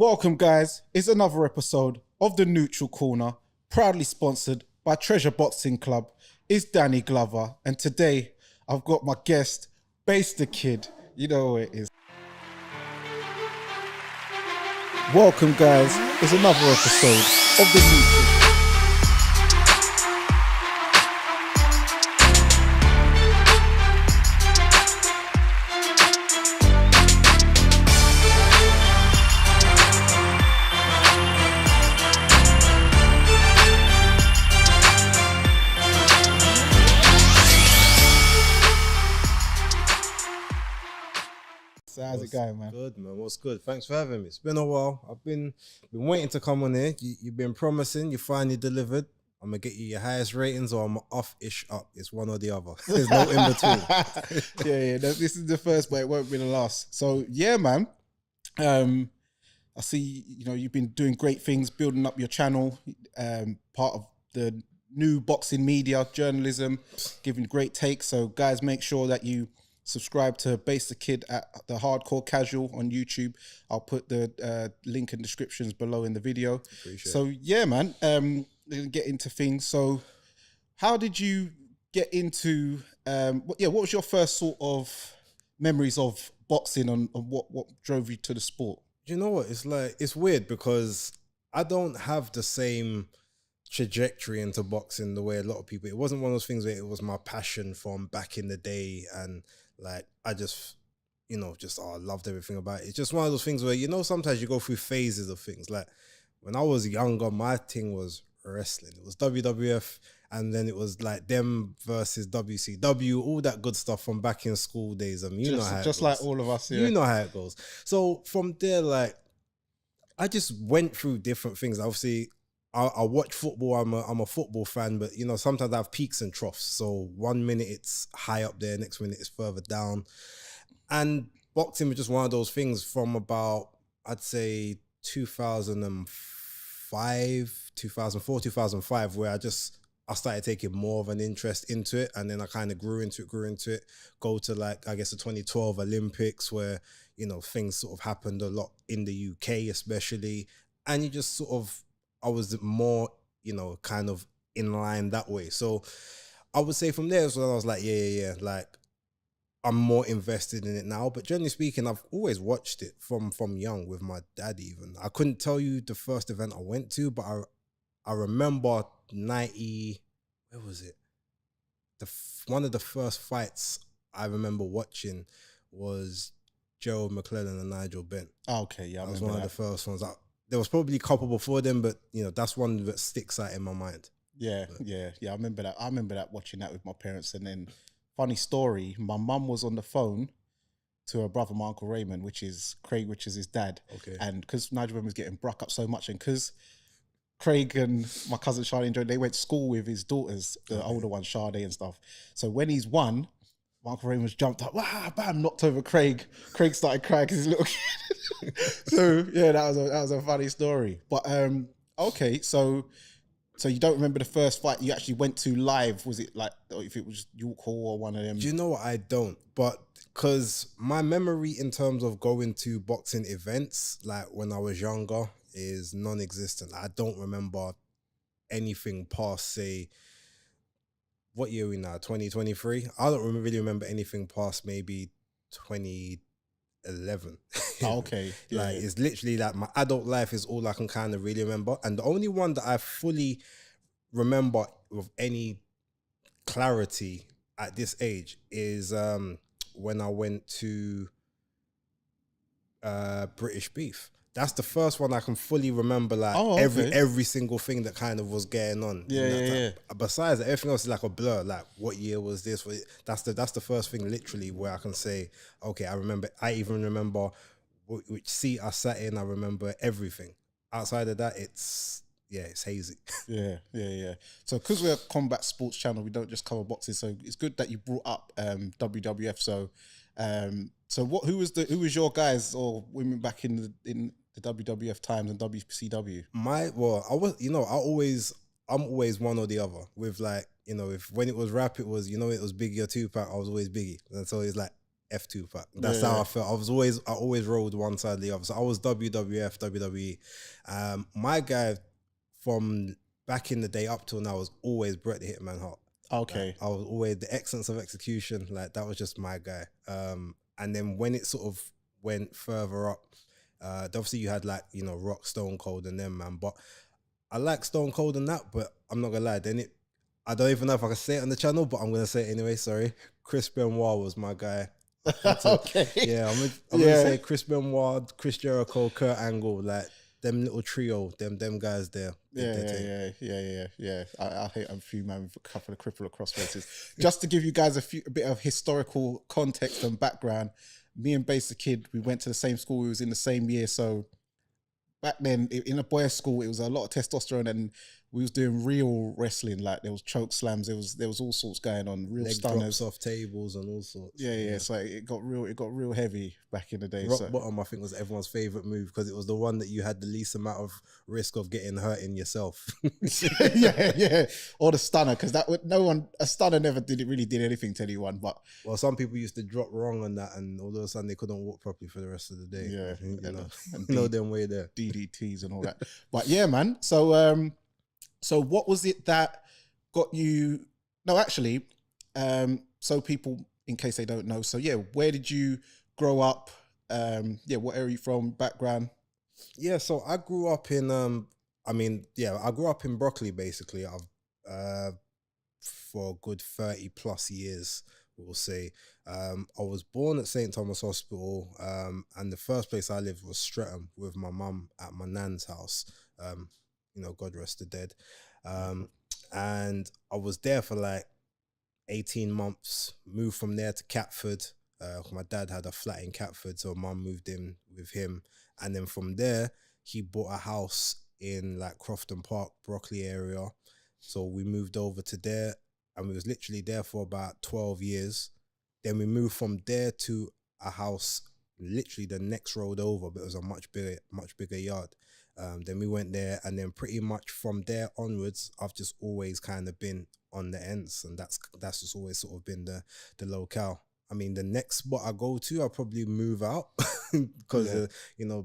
Welcome, guys. It's another episode of The Neutral Corner, proudly sponsored by Treasure Boxing Club. It's Dani Glover, and today I've got my guest, Basedakid. You know who it is. Welcome, guys. It's another episode of The Neutral. So how's it going, man? Good, man. What's good? Thanks for having me. It's been a while. I've been waiting to come on here. You've been promising. You finally delivered. I'm gonna get you your highest ratings, or I'm off-ish up. It's one or the other. There's no in between. yeah. This is the first, but it won't be the last. So yeah, man. I see. You've been doing great things, building up your channel. Part of the new boxing media journalism, giving great takes. So guys, make sure that you subscribe to Basedakid at the Hardcore Casual on YouTube. I'll put the link and descriptions below in the video. So yeah, man, get into things. So how did you get into, what was your first sort of memories of boxing and what drove you to the sport? You know what? It's weird because I don't have the same trajectory into boxing the way a lot of people. It wasn't one of those things where it was my passion from back in the day and like, I just, I loved everything about it. It's just one of those things where, sometimes you go through phases of things. Like when I was younger, my thing was wrestling. It was WWF, and then it was like them versus WCW, all that good stuff from back in school days. I mean, you know how it goes. Like all of us, yeah. You know how it goes. So from there, like, I just went through different things. Obviously, I watch football. I'm a football fan, but sometimes I have peaks and troughs. So 1 minute it's high up there, next minute it's further down. And boxing was just one of those things from about, I'd say 2004, 2005, where I started taking more of an interest into it, and then I kind of grew into it. Go to like, I guess, the 2012 Olympics where things sort of happened a lot in the UK especially, and you just sort of, I was more, kind of in line that way. So I would say from there, so I was like, yeah. Like, I'm more invested in it now. But generally speaking, I've always watched it from young with my dad even. I couldn't tell you the first event I went to, but I remember 90, where was it? One of the first fights I remember watching was Joe McClellan and Nigel Benn. Oh, okay, yeah. That was one of the first ones. There was probably a couple before them, but that's one that sticks out in my mind. Yeah. I remember that. I remember that, watching that with my parents. And then, funny story, my mum was on the phone to her brother, my Uncle Raymond, which is Craig, which is his dad. Okay. And because Nigel Raymond was getting bruck up so much, and because Craig and my cousin Charlie and Joe, they went to school with his daughters, the older one, Sade and stuff. So when he's won, my Uncle Raymond's jumped up, bam, knocked over Craig. Craig started crying because he's a little kid. So yeah, that was a funny story. But okay, so you don't remember the first fight you actually went to live? Was it like, if it was York Hall or one of them? Do you know what? I don't, but because my memory in terms of going to boxing events, like when I was younger, is non-existent. I don't remember anything past, say, what year are we now? 2023? I don't really remember anything past maybe 2011. Oh, okay. Yeah, like, it's literally like my adult life is all I can kind of really remember. And the only one that I fully remember with any clarity at this age is when I went to British Beef. That's the first one I can fully remember, like every single thing that kind of was going on. Yeah. Besides that, everything else is like a blur. Like, what year was this? That's the first thing literally where I can say, okay, I remember. I even remember which seat I sat in. I remember everything. Outside of that, it's hazy. Yeah. So because we're a combat sports channel, we don't just cover boxing. So it's good that you brought up WWF. So who was your guys or women back in the WWF times and WCW? I'm always one or the other. With like, if when it was rap, it was, it was Biggie or Tupac, I was always Biggie. And so it's like F Tupac. That's how I felt. I always rolled one side or the other. So I was WWF, WWE. My guy from back in the day up till now was always Bret the Hitman Hart. Okay. Like, I was always the excellence of execution. Like that was just my guy. And then when it sort of went further up, obviously you had like, you know, Rock, Stone Cold and them, man. But I like Stone Cold and that, but I'm not gonna lie. I don't even know if I can say it on the channel, but I'm gonna say it anyway. Sorry, Chris Benoit was my guy. Okay. Yeah, I'm gonna say Chris Benoit, Chris Jericho, Kurt Angle, like them little trio, them guys there. Yeah. I hate a few man with a couple of cripple across faces. Just to give you guys a bit of historical context and background. Me and Basedakid, we went to the same school. We was in the same year, so back then in a boys' school, it was a lot of testosterone, and we was doing real wrestling. Like there was choke slams, there was all sorts going on, real leg stunners drops off tables and all sorts. Yeah. So it got real heavy back in the day. Rock bottom, I think, was everyone's favorite move because it was the one that you had the least amount of risk of getting hurt in yourself. yeah. Or the stunner, because a stunner never really did anything to anyone. But well, some people used to drop wrong on that, and all of a sudden they couldn't walk properly for the rest of the day. Yeah, and you know them way there. DDTs and all that. But yeah, man. So what was it that got you? No, actually, so people, in case they don't know, so yeah, where did you grow up? What area are you from? Background? Yeah, so I grew up in I grew up in Broccoli basically. I've for a good 30 plus years, we'll say. I was born at St. Thomas Hospital, and the first place I lived was Streatham with my mum at my nan's house. God rest the dead. And I was there for like 18 months, moved from there to Catford. My dad had a flat in Catford, so mum moved in with him. And then from there, he bought a house in like Crofton Park, Broccoli area. So we moved over to there, and we was literally there for about 12 years. Then we moved from there to a house literally the next road over, but it was a much bigger yard. Then we went there, and then pretty much from there onwards, I've just always kind of been on the ends, and that's just always sort of been the locale. I mean, the next spot I go to, I'll probably move out because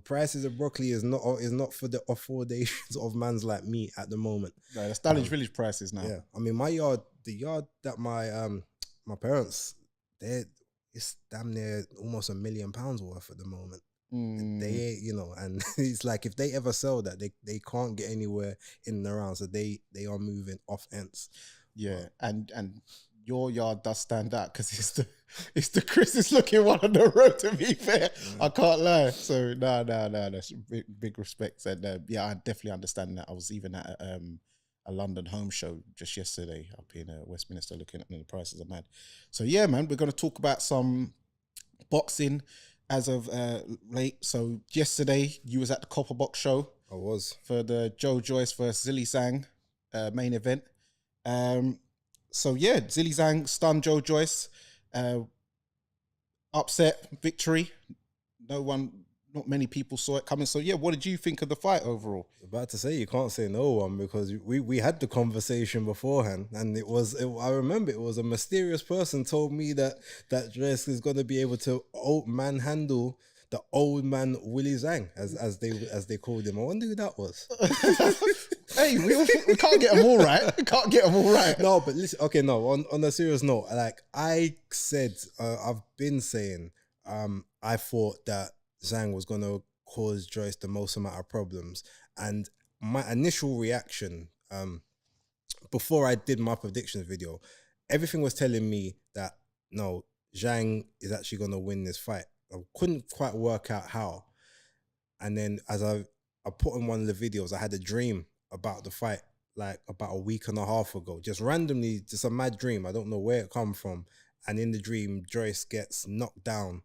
prices of Broccoli is not for the affordations of mans like me at the moment. No, that's Dulwich Village prices now. Yeah, I mean, my yard, the yard that my parents, it's damn near almost £1 million worth at the moment. They, and it's like if they ever sell that, they can't get anywhere in and around, so they are moving off ends. Yeah, and your yard does stand out because it's the Chris's looking one on the road. To be fair, I can't lie. So no, that's big respect. And I definitely understand that. I was even at a London home show just yesterday up in Westminster, looking at the prices are mad. So yeah, man, we're gonna talk about some boxing as of late. So yesterday you was at the Copper Box show. I was for the Joe Joyce versus Zhilei Zhang main event. So yeah, Zhilei Zhang stunned Joe Joyce. Upset victory. Not many people saw it coming. So yeah, what did you think of the fight overall? About to say, you can't say no one because we had the conversation beforehand, and I remember it was a mysterious person told me that Joyce is going to be able to manhandle the old man Willie Zhang, as they called him. I wonder who that was. Hey, we can't get them all right. We can't get them all right. No, but listen, okay, no. On a serious note, like I said, I've been saying, I thought that Zhang was going to cause Joyce the most amount of problems, and my initial reaction, before I did my predictions video, everything was telling me that no, Zhang is actually going to win this fight. I couldn't quite work out how. And then as I put in one of the videos, I had a dream about the fight like about a week and a half ago. Just randomly, just a mad dream. I don't know where it come from. And in the dream, Joyce gets knocked down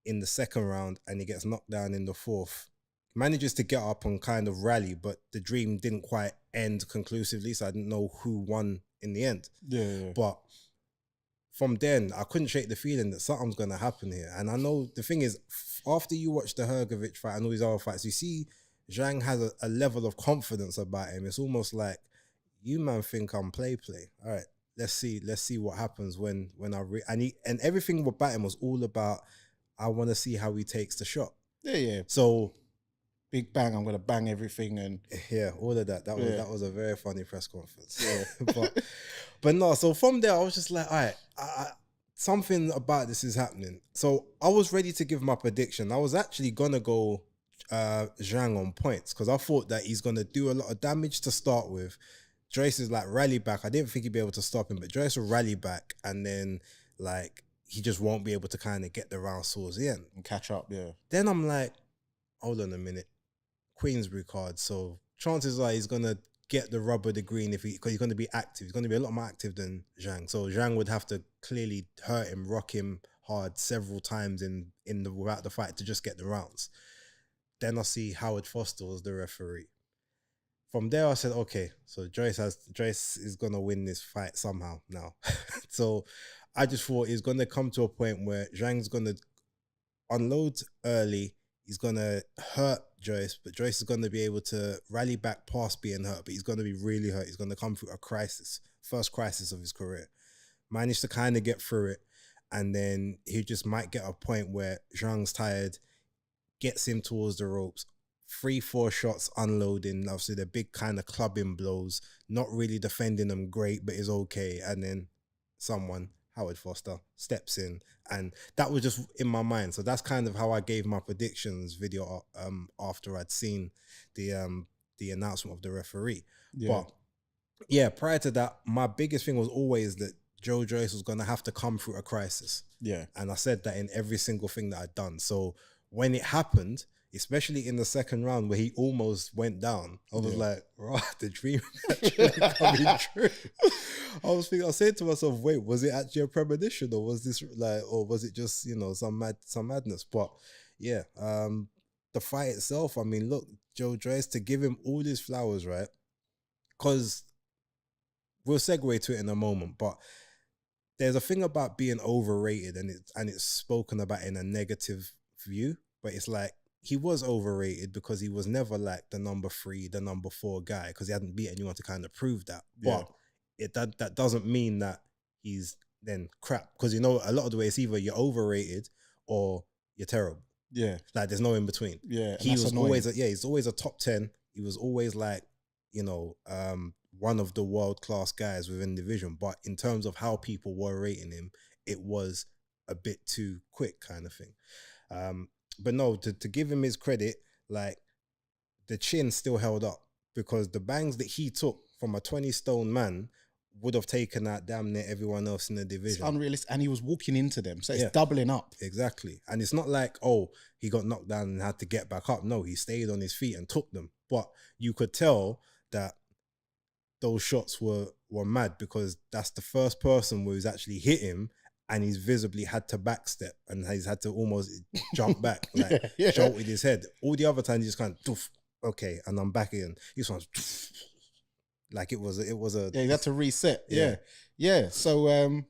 in the second round and he gets knocked down in the fourth. Manages to get up and kind of rally, but the dream didn't quite end conclusively, so I didn't know who won in the end. Yeah. But from then, I couldn't shake the feeling that something's going to happen here. And I know the thing is, after you watch the Hrgovic fight and all these other fights, you see Zhang has a level of confidence about him. It's almost like, you man think I'm play. All right, let's see what happens when and everything about him was all about, I want to see how he takes the shot. Yeah. So big bang, I'm gonna bang everything, and yeah, all of that. That was a very funny press conference. yeah. but no. So from there, I was just like, all right, something about this is happening. So I was ready to give my prediction. I was actually gonna go Zhang on points because I thought that he's gonna do a lot of damage to start with. Joyce is like rally back. I didn't think he'd be able to stop him, but Joyce will rally back, and then like he just won't be able to kind of get the round towards the end and catch up. Yeah. Then I'm like, hold on a minute, Queensbury card. So chances are he's gonna get the rub of the green because he's gonna be active. He's gonna be a lot more active than Zhang. So Zhang would have to clearly hurt him, rock him hard several times throughout the fight to just get the rounds. Then I see Howard Foster as the referee. From there, I said, okay, so Joyce is gonna win this fight somehow now. So I just thought he's gonna come to a point where Zhang's gonna unload early. He's gonna hurt Joyce, but Joyce is gonna be able to rally back past being hurt, but he's gonna be really hurt. He's gonna come through a crisis, first crisis of his career. Managed to kind of get through it, and then he just might get a point where Zhang's tired, gets him towards the ropes, 3-4 shots unloading, obviously the big kind of clubbing blows, not really defending them great, but is okay. And then someone, Howard Foster, steps in, and that was just in my mind. So that's kind of how I gave my predictions video after I'd seen the announcement of the referee. Yeah. But yeah, prior to that, my biggest thing was always that Joe Joyce was going to have to come through a crisis. Yeah. And I said that in every single thing that I'd done. So when it happened, especially in the second round where he almost went down, I was like, right, the dream actually coming true. I was saying to myself, wait, was it actually a premonition, or was this or was it just, some madness? But yeah, the fight itself, I mean, look, Joe Joyce, to give him all these flowers, right? Because we'll segue to it in a moment, but there's a thing about being overrated, and it's spoken about in a negative view, but it's like, he was overrated because he was never like the number 3, the number 4 guy, because he hadn't beat anyone to kind of prove that. Yeah. But that doesn't mean that he's then crap, because a lot of the way it's either you're overrated or you're terrible. Yeah. Like there's no in between. Yeah. He was always he's always a top 10. He was always like, one of the world-class guys within the division. But in terms of how people were rating him, it was a bit too quick kind of thing. But no, to give him his credit, like the chin still held up, because the bangs that he took from a 20-stone man would have taken out damn near everyone else in the division. It's unrealistic, and he was walking into them, so it's doubling up. Exactly. And it's not like, oh, he got knocked down and had to get back up. No, he stayed on his feet and took them. But you could tell that those shots were mad, because that's the first person who's actually hit him, and he's visibly had to backstep, and he's had to almost jump back, jolt with his head. All the other times, he just kind of, doof, okay, and I'm back in. This one's doof, like it was a. Yeah, he had to reset. Yeah. So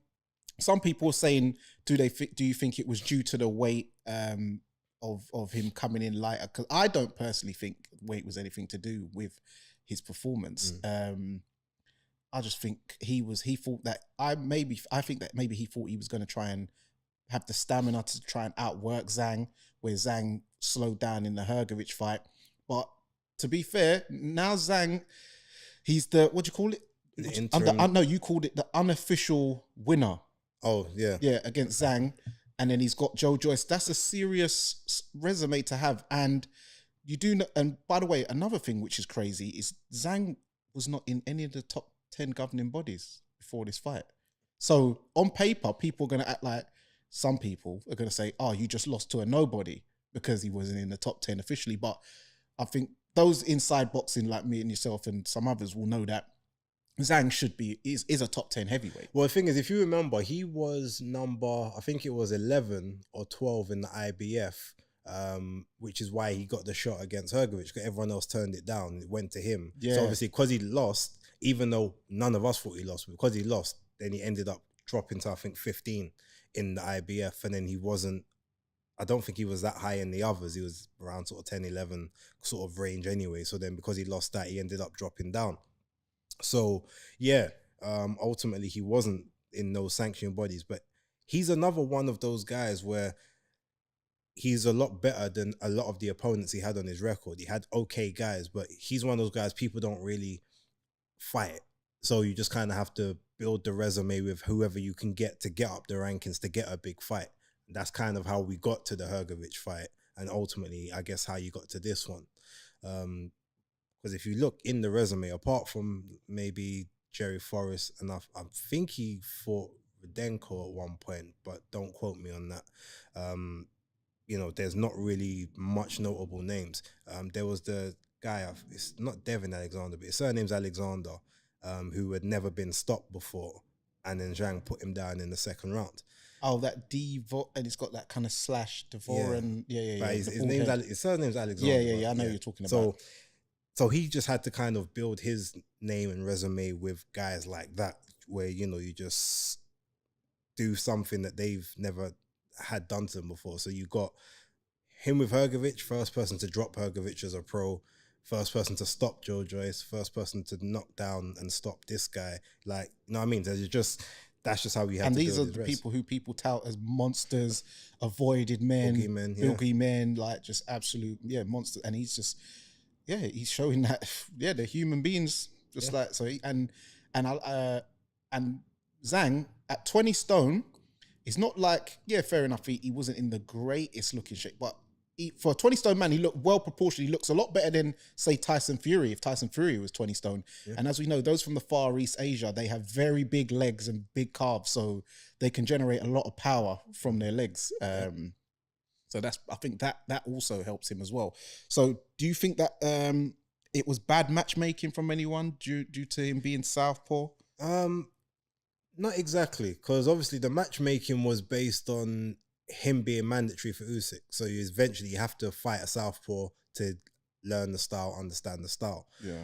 some people were saying, do you think it was due to the weight of him coming in lighter? Because I don't personally think weight was anything to do with his performance. I just think he thought that maybe he thought he was going to try and have the stamina to try and outwork Zhang, where Zhang slowed down in the Hrgovic fight. But to be fair, now Zhang, he's the, what do you call it? No, you called it the unofficial winner. Oh, yeah. Yeah, against Zhang. And then he's got Joe Joyce. That's a serious resume to have. And you do know, and by the way, another thing which is crazy is Zhang was not in any of the top 10 governing bodies before this fight. So on paper, people are going to act like, some people are going to say, oh, you just lost to a nobody because he wasn't in the top 10 officially. But I think those inside boxing like me and yourself and some others will know that Zhang is a top 10 heavyweight. Well, the thing is, if you remember, he was number, I think it was 11 or 12 in the IBF, which is why he got the shot against Hrgovic, because everyone else turned it down. It went to him. Yeah. So obviously, because he lost, even though none of us thought he lost, because he lost, then he ended up dropping to, I think, 15 in the IBF. And then I don't think he was that high in the others. He was around sort of 10, 11 sort of range anyway. So then because he lost that, he ended up dropping down. So, yeah, ultimately he wasn't in those sanctioning bodies, but he's another one of those guys where he's a lot better than a lot of the opponents he had on his record. He had okay guys, but he's one of those guys people don't really fight. So you just kind of have to build the resume with whoever you can get to get up the rankings to get a big fight. And that's kind of how we got to the Hrgović fight, and ultimately, I guess, how you got to this one. Because if you look in the resume, apart from maybe Jerry Forrest, and I think he fought Rudenko at one point, but don't quote me on that. You know, there's not really much notable names. There was the guy, it's not Devin Alexander, but his surname's Alexander, who had never been stopped before, and then Zhang put him down in the second round. Oh, that Devor, and it's got that kind of slash Devor, and yeah. His surname's Alexander. Yeah. I know you're talking about. So he just had to kind of build his name and resume with guys like that, where, you know, you just do something that they've never had done to them before. So you got him with Hrgović, first person to drop Hrgović as a pro, first person to stop Joe Joyce, first person to knock down and stop this guy. Like, you know what I mean? That's just how we have to do it. And these are the people who people tout as monsters, avoided men, boogeymen, like just absolute, monsters. And he's just, he's showing that, they're human beings, just like, so he, and Zhang at 20 stone, it's not like, fair enough, he wasn't in the greatest looking shape, but for a 20 stone man, he looked well proportioned. He looks a lot better than, say, Tyson Fury, if Tyson Fury was 20 stone. Yeah. And as we know, those from the Far East Asia, they have very big legs and big calves, so they can generate a lot of power from their legs. So I think that also helps him as well. So do you think that it was bad matchmaking from anyone due to him being southpaw? Not exactly, because obviously the matchmaking was based on him being mandatory for Usyk. So you eventually have to fight a southpaw to learn the style, understand the style. Yeah.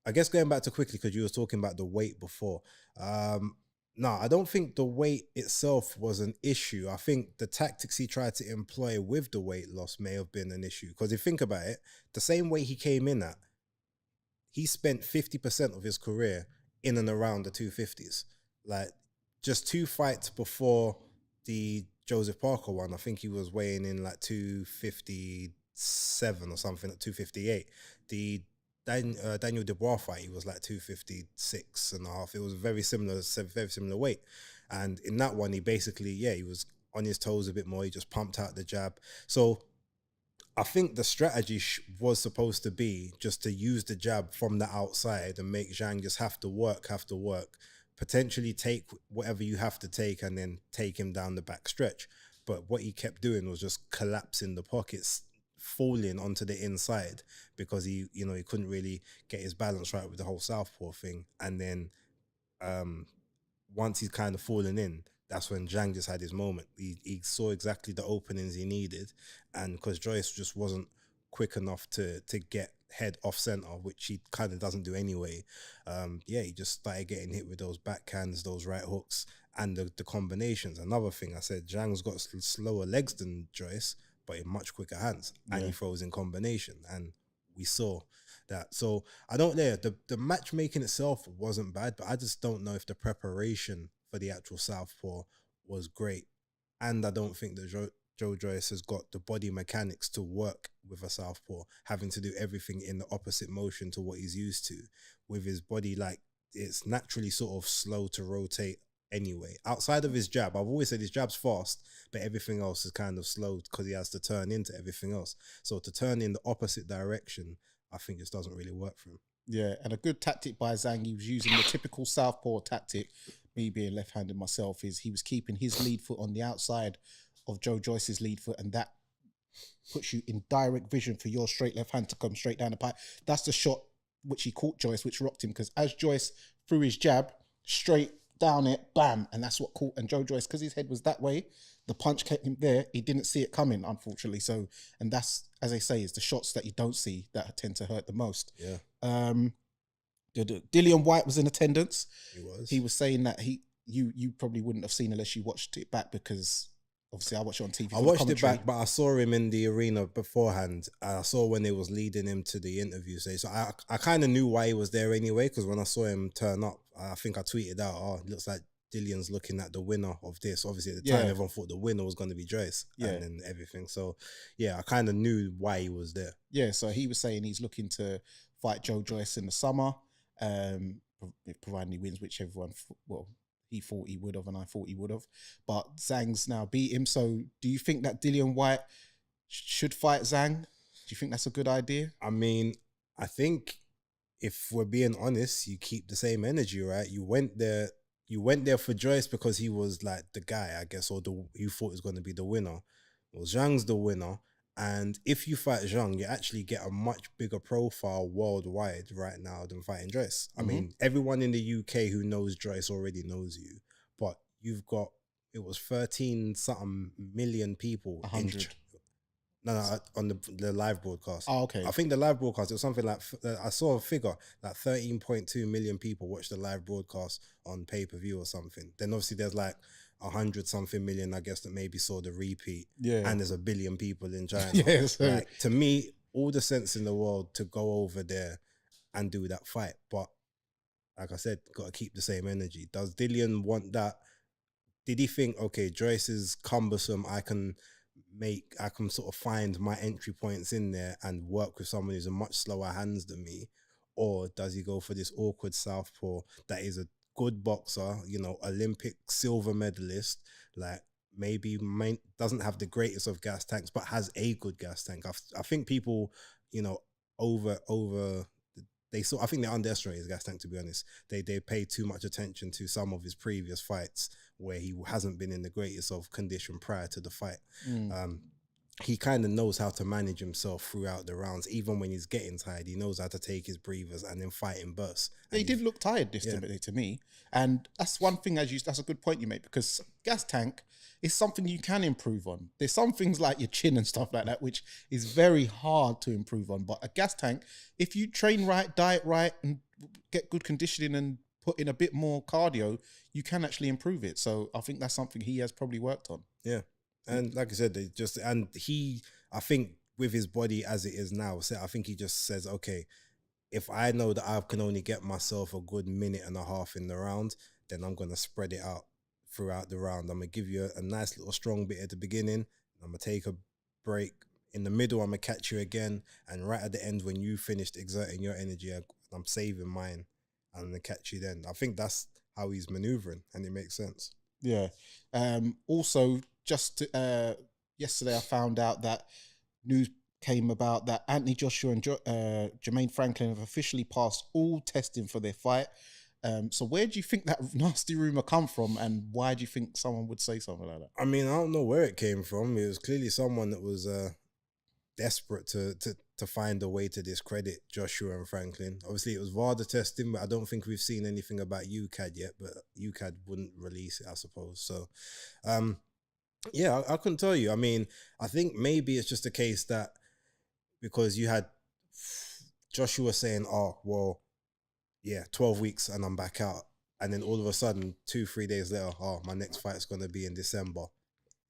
I guess going back to quickly, because you were talking about the weight before. No, I don't think the weight itself was an issue. I think the tactics he tried to employ with the weight loss may have been an issue. Because if you think about it, the same weight he came in at, he spent 50% of his career in and around the 250s. Like, just 2 fights before the Joseph Parker one, I think he was weighing in like 257 or something, at 258. The Daniel Dubois fight, he was like 256 and a half. It was very similar weight. And in that one, he basically, he was on his toes a bit more. He just pumped out the jab. So I think the strategy was supposed to be just to use the jab from the outside and make Zhang just have to work, potentially take whatever you have to take and then take him down the back stretch. But what he kept doing was just collapsing the pockets, falling onto the inside, because he couldn't really get his balance right with the whole southpaw thing. And then once he's kind of fallen in, that's when Zhang just had his moment. He saw exactly the openings he needed, and because Joyce just wasn't quick enough to get head off center, which he kind of doesn't do anyway. He just started getting hit with those backhands, those right hooks, and the combinations. Another thing I said, Zhang's got slower legs than Joyce, but in much quicker hands, and he throws in combination, and we saw that. So I don't know, the matchmaking itself wasn't bad, but I just don't know if the preparation for the actual southpaw was great. And I don't think that Joe Joyce has got the body mechanics to work with a southpaw, having to do everything in the opposite motion to what he's used to. With his body, like, it's naturally sort of slow to rotate anyway. Outside of his jab, I've always said his jab's fast, but everything else is kind of slow because he has to turn into everything else. So to turn in the opposite direction, I think just doesn't really work for him. Yeah, and a good tactic by Zhang, he was using the typical southpaw tactic, me being left-handed myself, is he was keeping his lead foot on the outside of Joe Joyce's lead foot, and that puts you in direct vision for your straight left hand to come straight down the pipe. That's the shot which he caught Joyce, which rocked him, because as Joyce threw his jab straight down it, bam, and that's what caught. And Joe Joyce, because his head was that way, the punch kept him there. He didn't see it coming, unfortunately. So, and that's, as they say, is the shots that you don't see that tend to hurt the most. Yeah. Dillian White was in attendance. He was. He was saying that you probably wouldn't have seen unless you watched it back, because obviously I watch it on TV. I watched it back, but I saw him in the arena beforehand. I saw when they was leading him to the interview stage. So I kind of knew why he was there anyway, because when I saw him turn up, I think I tweeted out, "Oh, it looks like Dillian's looking at the winner of this." Obviously, at the time, everyone thought the winner was going to be Joyce, and then everything. So, yeah, I kind of knew why he was there. Yeah, so he was saying he's looking to fight Joe Joyce in the summer, providing he wins, which everyone, he thought he would have, and I thought he would have. But Zhang's now beat him. So, do you think that Dillian Whyte should fight Zhang? Do you think that's a good idea? I mean, I think if we're being honest, you keep the same energy, right? You went there for Joyce because he was like the guy, I guess, or you thought was going to be the winner. Well, Zhang's the winner. And if you fight Zhang, you actually get a much bigger profile worldwide right now than fighting Joyce. I mean, everyone in the UK who knows Joyce already knows you, but you've got, it was 13-something million people. 100. On the live broadcast. Oh, okay. I think the live broadcast, it was something like, I saw a figure, like 13.2 million people watched the live broadcast on pay-per-view or something. Then obviously there's like 100-something million, I guess, that maybe saw the repeat. Yeah. And there's 1 billion people in China. Yeah, so like, to me, all the sense in the world to go over there and do that fight. But like I said, got to keep the same energy. Does Dillian want that? Did he think, okay, Joyce is cumbersome, I can sort of find my entry points in there and work with someone who's a much slower hands than me? Or does he go for this awkward southpaw that is a good boxer, you know, Olympic silver medalist, like maybe doesn't have the greatest of gas tanks, but has a good gas tank? I think people, you know, I think they underestimate his gas tank, to be honest. They pay too much attention to some of his previous fights where he hasn't been in the greatest of condition prior to the fight. He kind of knows how to manage himself throughout the rounds. Even when he's getting tired, he knows how to take his breathers and then fight in bursts. He did look tired to me. And that's one thing, that's a good point you make, because gas tank is something you can improve on. There's some things like your chin and stuff like that, which is very hard to improve on. But a gas tank, if you train right, diet right, and get good conditioning and put in a bit more cardio, you can actually improve it. So I think that's something he has probably worked on. Yeah. And like I said, I think with his body as it is now, I think he just says, okay, if I know that I can only get myself a good minute and a half in the round, then I'm going to spread it out throughout the round. I'm going to give you a nice little strong bit at the beginning. I'm going to take a break. In the middle, I'm going to catch you again. And right at the end, when you finished exerting your energy, I'm saving mine. I'm going to catch you then. I think that's how he's maneuvering, and it makes sense. Yeah. Also, yesterday I found out that news came about that Anthony Joshua and Jermaine Franklin have officially passed all testing for their fight. So where do you think that nasty rumor come from, and why do you think someone would say something like that? I mean, I don't know where it came from. It was clearly someone that was desperate to find a way to discredit Joshua and Franklin. Obviously, it was VADA testing, but I don't think we've seen anything about UCAD yet, but UCAD wouldn't release it, I suppose. So, yeah, I couldn't tell you. I mean, I think maybe it's just a case that because you had Joshua saying, oh, well, yeah, 12 weeks and I'm back out. And then all of a sudden, 2-3 days later, oh, my next fight's going to be in December.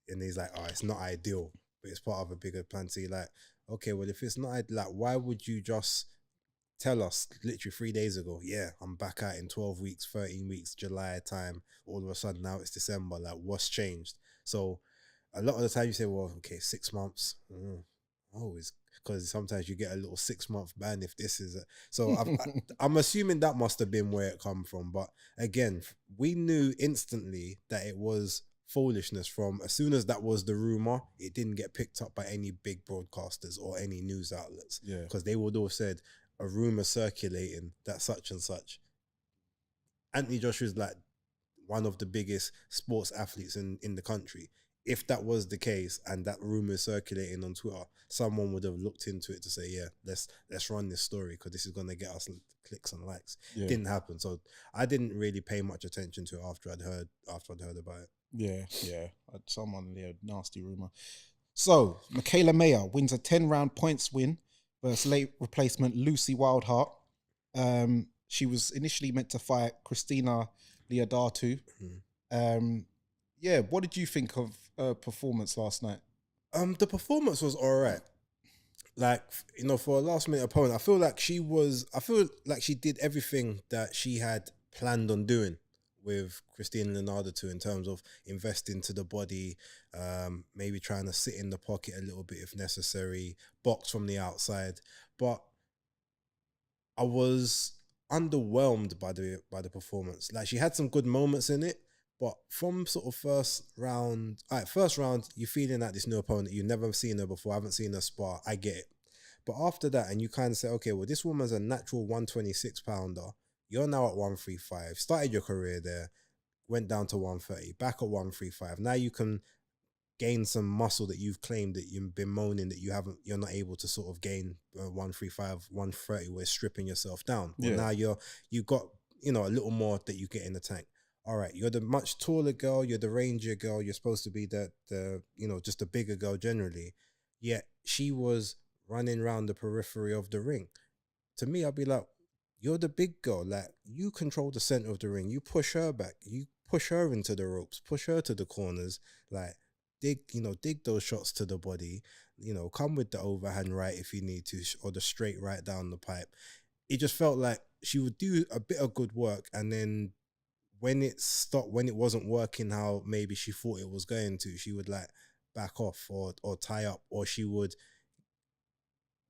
And he's like, oh, it's not ideal, but it's part of a bigger plan. So you're like, okay, well, if it's not, like, why would you just tell us literally 3 days ago, yeah, I'm back out in 12 weeks, 13 weeks, July time. All of a sudden now it's December. Like, what's changed? So a lot of the time you say, well, okay, 6 months. Oh, it's because sometimes you get a little 6-month ban if this is it. So I'm assuming that must have been where it come from. But again, we knew instantly that it was foolishness from as soon as that was the rumor. It didn't get picked up by any big broadcasters or any news outlets. Yeah, because they would all said a rumor circulating that such and such. Anthony Joshua is like one of the biggest sports athletes in the country. If that was the case and that rumor is circulating on Twitter, someone would have looked into it to say, yeah, let's run this story because this is going to get us clicks and likes. Yeah. It didn't happen. So I didn't really pay much attention to it after I'd heard about it. Yeah. Someone, nasty rumor. So Michaela Mayer wins a 10-round points win versus late replacement Lucy Wildheart. She was initially meant to fight Christina Liadatu. yeah, what did you think of performance last night? The performance was all right. Like, for a last minute opponent, I feel like she did everything that she had planned on doing with Christina Leonardo too, in terms of investing to the body, maybe trying to sit in the pocket a little bit if necessary, box from the outside. But I was underwhelmed by the performance. Like, she had some good moments in it, but from sort of first round, you're feeling like this new opponent, you've never seen her before, haven't seen her spar, I get it. But after that, and you kind of say, okay, well, this woman's a natural 126 pounder. You're now at 135, started your career there, went down to 130, back at 135. Now you can gain some muscle that you've claimed that you've been moaning that you're not able to sort of gain 135, 130, where stripping yourself down. Well, now you've got, a little more that you get in the tank. All right, you're the much taller girl, you're the rangier girl, you're supposed to be just a bigger girl generally. Yet she was running around the periphery of the ring. To me, I'd be like, you're the big girl. Like, you control the center of the ring. You push her back. You push her into the ropes. Push her to the corners. Like, dig those shots to the body. Come with the overhand right if you need to, or the straight right down the pipe. It just felt like she would do a bit of good work, and then when it stopped, when it wasn't working how maybe she thought it was going to, she would like back off or tie up, or she would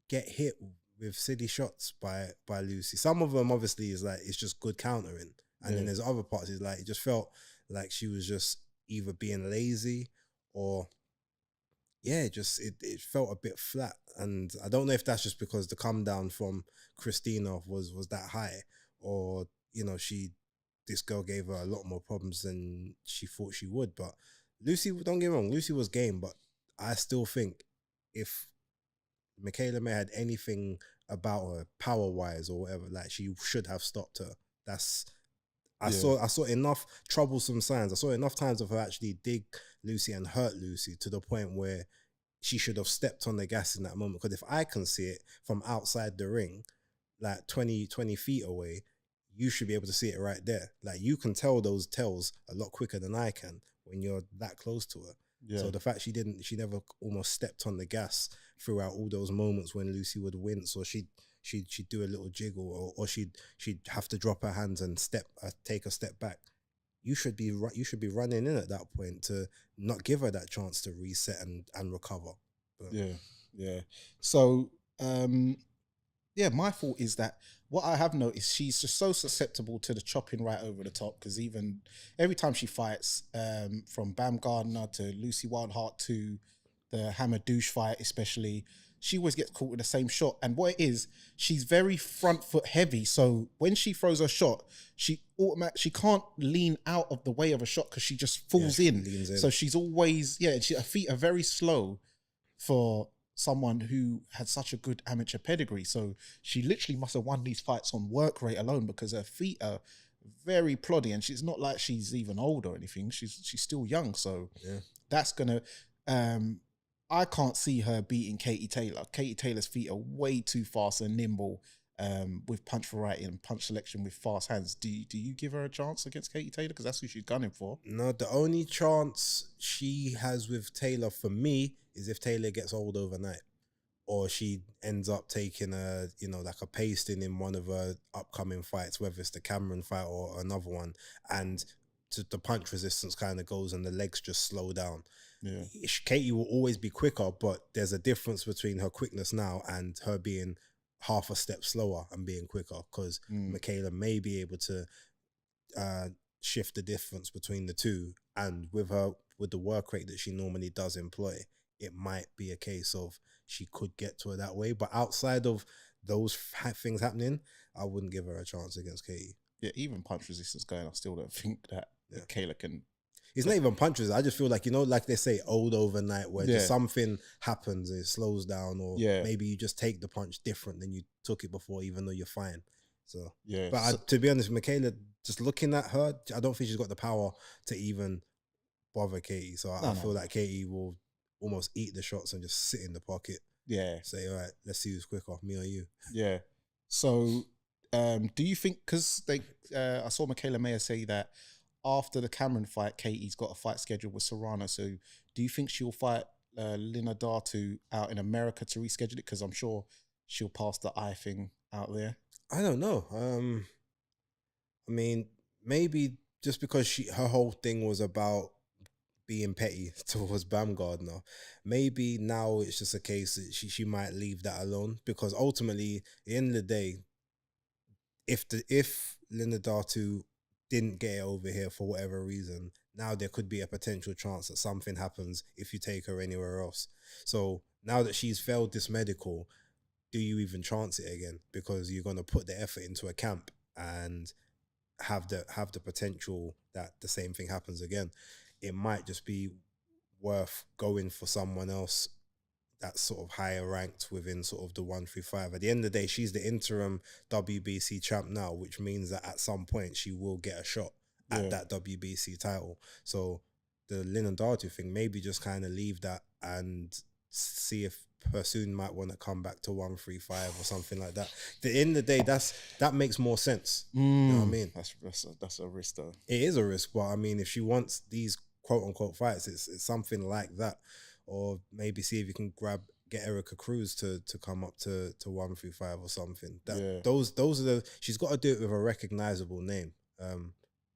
get hit with silly shots by Lucy. Some of them obviously is like, it's just good countering. And then there's other parts, it's like, it just felt like she was just either being lazy or it felt a bit flat. And I don't know if that's just because the come down from Christina was that high, or, this girl gave her a lot more problems than she thought she would. But Lucy, don't get me wrong, Lucy was game, but I still think if Michaela May had anything about her power wise or whatever, like, she should have stopped her. I saw enough troublesome signs. I saw enough times of her actually dig Lucy and hurt Lucy to the point where she should have stepped on the gas in that moment. Because if I can see it from outside the ring, like 20 feet away, you should be able to see it right there. Like, you can tell those tells a lot quicker than I can when you're that close to her. Yeah. So the fact she never almost stepped on the gas throughout all those moments when Lucy would wince, or she'd do a little jiggle, or she'd have to drop her hands and take a step back. You should be running in at that point to not give her that chance to reset and recover. But yeah. So my thought is that what I have noticed, she's just so susceptible to the chopping right over the top, because even every time she fights, from Bam Gardner to Lucy Wildheart to the Hammer Douche fight especially, she always gets caught with the same shot. And what it is, she's very front foot heavy. So when she throws her shot, she can't lean out of the way of a shot because she just falls in. So she's always, her feet are very slow for someone who had such a good amateur pedigree. So she literally must have won these fights on work rate alone, because her feet are very ploddy, and she's not like she's even old or anything. She's still young. So that's gonna I can't see her beating Katie Taylor. Katie Taylor's feet are way too fast and nimble, with punch variety and punch selection with fast hands. Do you give her a chance against Katie Taylor? Because that's who she's gunning for. No, the only chance she has with Taylor for me is if Taylor gets old overnight, or she ends up taking like a pasting in one of her upcoming fights, whether it's the Cameron fight or another one, and the punch resistance kind of goes and the legs just slow down. Yeah, Katie will always be quicker, but there's a difference between her quickness now and her being half a step slower and being quicker, because Michaela may be able to shift the difference between the two, and with the work rate that she normally does employ, it might be a case of she could get to her that way. But outside of those things happening, I wouldn't give her a chance against Katie. Yeah, even punch resistance going, I still don't think that Michaela can. It's not even punches. I just feel like, like they say, old overnight, where just something happens, it slows down, or maybe you just take the punch different than you took it before, even though you're fine. So but to be honest, Michaela, just looking at her, I don't think she's got the power to even bother Katie. So I feel like Katie will almost eat the shots and just sit in the pocket. Yeah. Say, all right, let's see who's quicker, me or you. Yeah. So do you think, because I saw Michaela Mayer say that after the Cameron fight, Katie's got a fight scheduled with Serrano. So do you think she'll fight Lina Datu out in America to reschedule it? Because I'm sure she'll pass the eye thing out there. I don't know. I mean, maybe just because her whole thing was about being petty towards Baumgardner, maybe now it's just a case that she might leave that alone, because ultimately, at the end of the day, if Lina Datu didn't get it over here for whatever reason, now there could be a potential chance that something happens if you take her anywhere else. So now that she's failed this medical, do you even chance it again? Because you're going to put the effort into a camp and have the potential that the same thing happens again. It might just be worth going for someone else that's sort of higher ranked within sort of the 135. At the end of the day, she's the interim WBC champ now, which means that at some point she will get a shot at that WBC title. So the Lina Datu thing, maybe just kind of leave that and see if Pursoon might want to come back to 135 or something like that. At the end of the day, that makes more sense. You know what I mean? That's a risk though. It is a risk, but I mean, if she wants these quote unquote fights, it's something like that. Or maybe see if you can get Erica Cruz to come up to 135 or something. Those are the, she's got to do it with a recognizable name.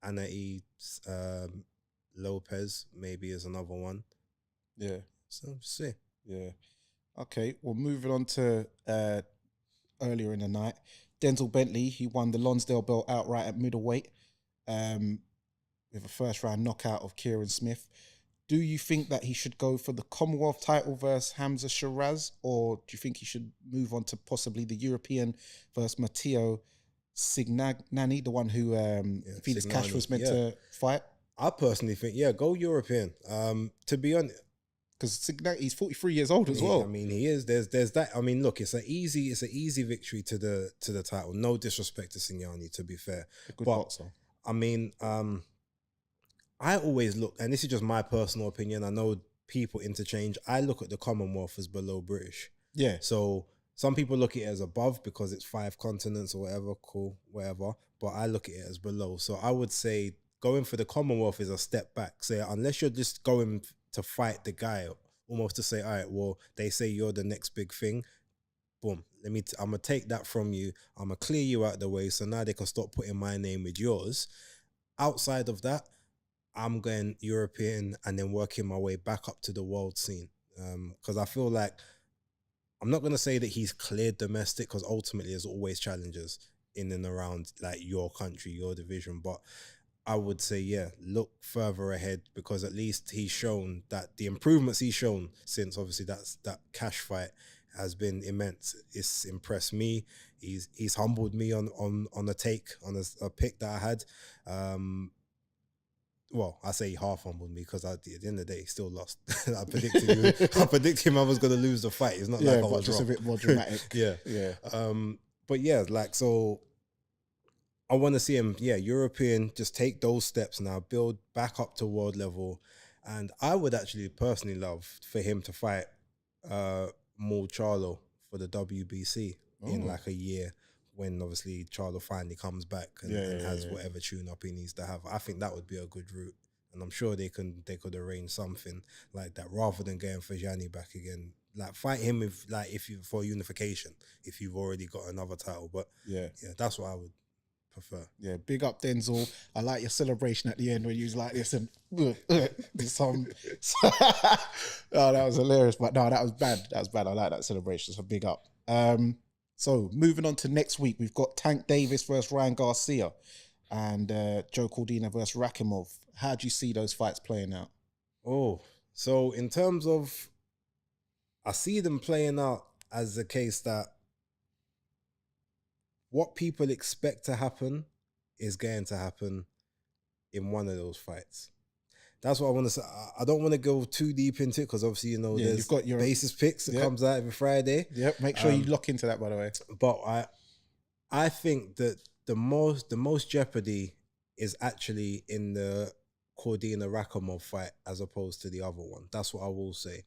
Anaí Lopez maybe is another one. Yeah. So see. Yeah. Okay. Well, moving on to earlier in the night, Denzel Bentley, he won the Lonsdale belt outright at middleweight with a first round knockout of Kieran Smith. Do you think that he should go for the Commonwealth title versus Hamza Shiraz, or do you think he should move on to possibly the European versus Matteo Signani, the one who Felix Cash was meant to fight? I personally think, go European. To be honest, because he's 43 years old as well. I mean, he is. There's that. I mean, look, it's an easy victory to the title. No disrespect to Signani, to be fair. A good boxer. I mean, I always look, and this is just my personal opinion, I know people interchange, I look at the Commonwealth as below British. Yeah. So some people look at it as above because it's 5 continents or whatever, cool, whatever. But I look at it as below. So I would say going for the Commonwealth is a step back. Say, unless you're just going to fight the guy, almost to say, all right, well, they say you're the next big thing. Boom. I'm going to take that from you. I'm going to clear you out of the way. So now they can stop putting my name with yours. Outside of that, I'm going European and then working my way back up to the world scene. Because I feel like, I'm not going to say that he's cleared domestic, because ultimately there's always challenges in and around like your country, your division. But I would say, look further ahead, because at least he's shown that the improvements he's shown since obviously that Cash fight has been immense. It's impressed me. He's humbled me on a take, on a pick that I had. Well, I say half humbled me, because at the end of the day, he still lost. I predicted him I was going to lose the fight. It's not like I was just wrong. a bit more dramatic. Yeah. But so I want to see him, European, just take those steps now, build back up to world level. And I would actually personally love for him to fight Maul Charlo for the WBC in like a year, when obviously Charlo finally comes back and has whatever tune-up he needs to have. I think that would be a good route. And I'm sure they could arrange something like that, rather than going for Gianni back again. Like, fight him for unification, if you've already got another title. But that's what I would prefer. Yeah, big up Denzel. I like your celebration at the end when you was like this and some. Oh, that was hilarious. But no, that was bad. I like that celebration. So big up. So moving on to next week, we've got Tank Davis versus Ryan Garcia, and Joe Cordina versus Rakimov. How do you see those fights playing out? Oh, so in terms of, I see them playing out as the case that what people expect to happen is going to happen in one of those fights. That's what I want to say. I don't want to go too deep into it, because obviously, there's you've got your basis picks that comes out every Friday. Yep, make sure you lock into that, by the way. But I think that the most jeopardy is actually in the Cordina Rakimov fight as opposed to the other one. That's what I will say.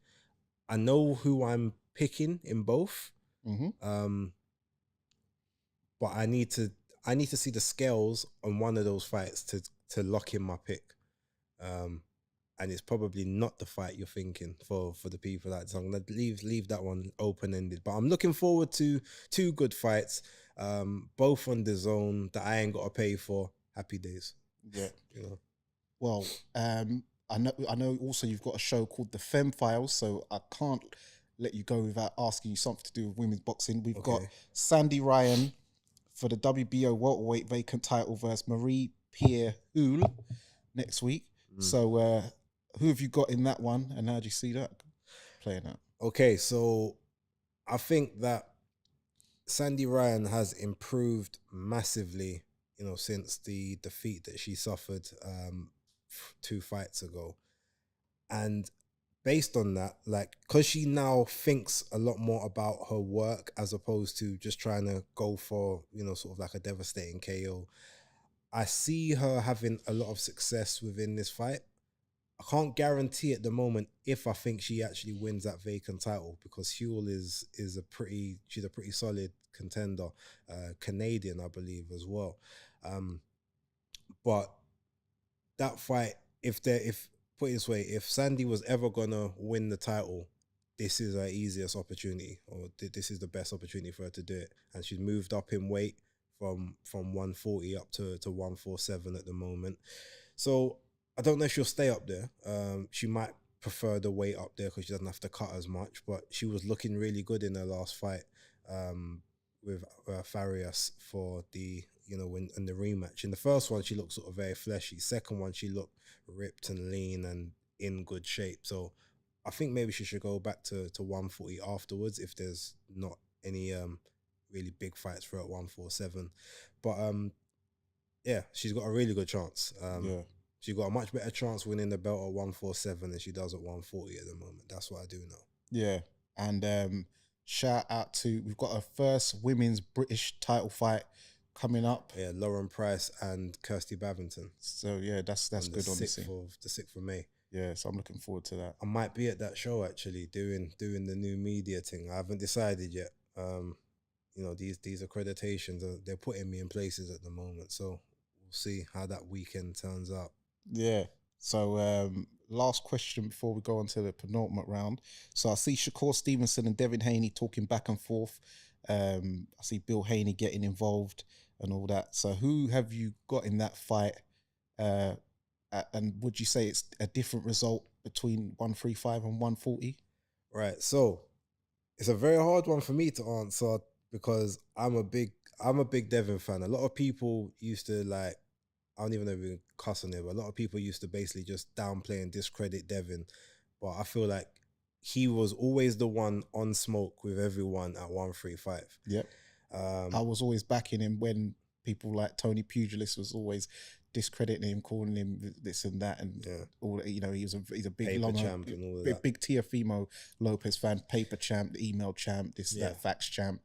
I know who I'm picking in both. Mm-hmm. But I need to see the scales on one of those fights to lock in my pick. And it's probably not the fight you're thinking for the people that. So I'm gonna leave that one open ended. But I'm looking forward to 2 good fights, both on the zone that I ain't got to pay for. Happy days. Yeah. You know. Well, I know. Also, you've got a show called The Femme Files, so I can't let you go without asking you something to do with women's boxing. We've got Sandy Ryan for the WBO welterweight vacant title versus Marie Pierre Houle next week. So, who have you got in that one, and how do you see that playing out? Okay, so I think that Sandy Ryan has improved massively, since the defeat that she suffered 2 fights ago. And based on that, like, because she now thinks a lot more about her work as opposed to just trying to go for, sort of like a devastating KO, I see her having a lot of success within this fight. I can't guarantee at the moment if I think she actually wins that vacant title, because Huel she's a pretty solid contender, Canadian, I believe, as well. But that fight, if put it this way, if Sandy was ever gonna win the title, this is her easiest opportunity, or this is the best opportunity for her to do it. And she's moved up in weight from 140 up to 147 at the moment. So I don't know if she'll stay up there. She might prefer the weight up there because she doesn't have to cut as much. But she was looking really good in her last fight with Farias for the in the rematch. In the first one, she looked sort of very fleshy. Second one, she looked ripped and lean and in good shape. So I think maybe she should go back to 140 afterwards if there's not any really big fights for her at 147. But yeah, she's got a really good chance. She got a much better chance winning the belt at 147 than she does at 140 at the moment. That's what I do know. Yeah, and shout out to, we've got our first women's British title fight coming up. Yeah, Lauren Price and Kirsty Bavington. So yeah, that's good on the 6th of May. Yeah, so I'm looking forward to that. I might be at that show actually, doing the new media thing. I haven't decided yet. These accreditations, they're putting me in places at the moment, so we'll see how that weekend turns out. Yeah. So last question before we go on to the penultimate round. So I see Shakur Stevenson and Devin Haney talking back and forth. I see Bill Haney getting involved and all that. So who have you got in that fight? And would you say it's a different result between 135 and 140? Right. So it's a very hard one for me to answer because I'm a big Devin fan. A lot of people used to I don't even know if we can cuss on it, but a lot of people used to basically just downplay and discredit Devin. But I feel like he was always the one on smoke with everyone at 135. Yep. I was always backing him when people like Tony Pugilis was always discrediting him, calling him this and that, and all that. He's a big paper champ and all of that. Big Teofimo Lopez fan, paper champ, email champ, that fax champ.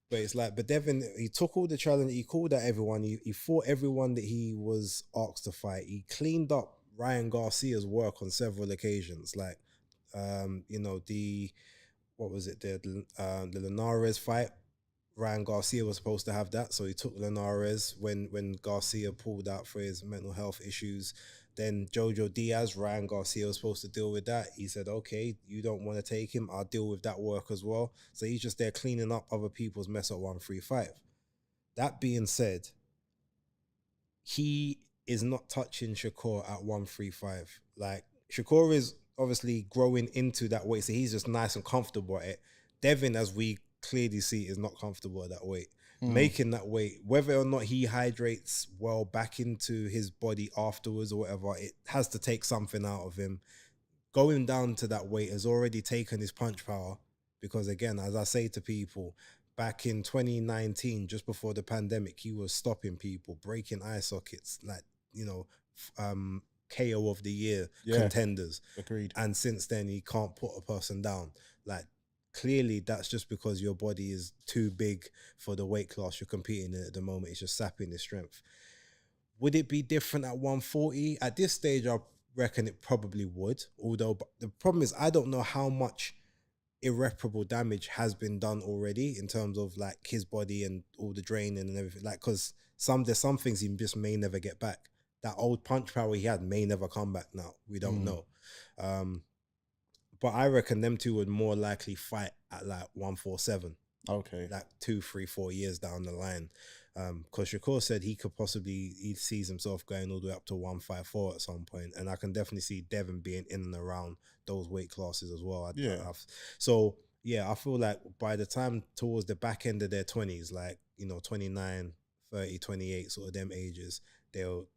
But it's but Devin, he took all the challenge, he called out everyone, he fought everyone that he was asked to fight. He cleaned up Ryan Garcia's work on several occasions. The Linares fight, Ryan Garcia was supposed to have that, so he took Linares when Garcia pulled out for his mental health issues. Then Jojo Diaz, Ryan Garcia was supposed to deal with that. He said, okay, you don't want to take him, I'll deal with that work as well. So he's just there cleaning up other people's mess at 135. That being said, he is not touching Shakur at 135. Shakur is obviously growing into that weight, so he's just nice and comfortable at it. Devin, as we clearly see, is not comfortable at that weight. Making that weight, whether or not he hydrates well back into his body afterwards or whatever, it has to take something out of him. Going down to that weight has already taken his punch power, because again, as I say to people, back in 2019, just before the pandemic, he was stopping people, breaking eye sockets, KO of the year contenders. Agreed. And since then, he can't put a person down. Clearly, that's just because your body is too big for the weight class you're competing in at the moment. It's just sapping his strength. Would it be different at 140? At this stage, I reckon it probably would. Although the problem is, I don't know how much irreparable damage has been done already in terms of his body and all the draining and everything. Because there's some things he just may never get back. that old punch power he had may never come back now. We don't know. But I reckon them two would more likely fight at like 147. Okay. Like 2, 3, 4 years down the line. Because Shakur said he sees himself going all the way up to 154 at some point. And I can definitely see Devin being in and around those weight classes as well. I feel like by the time towards the back end of their 20s, like, 29, 30, 28, sort of them ages,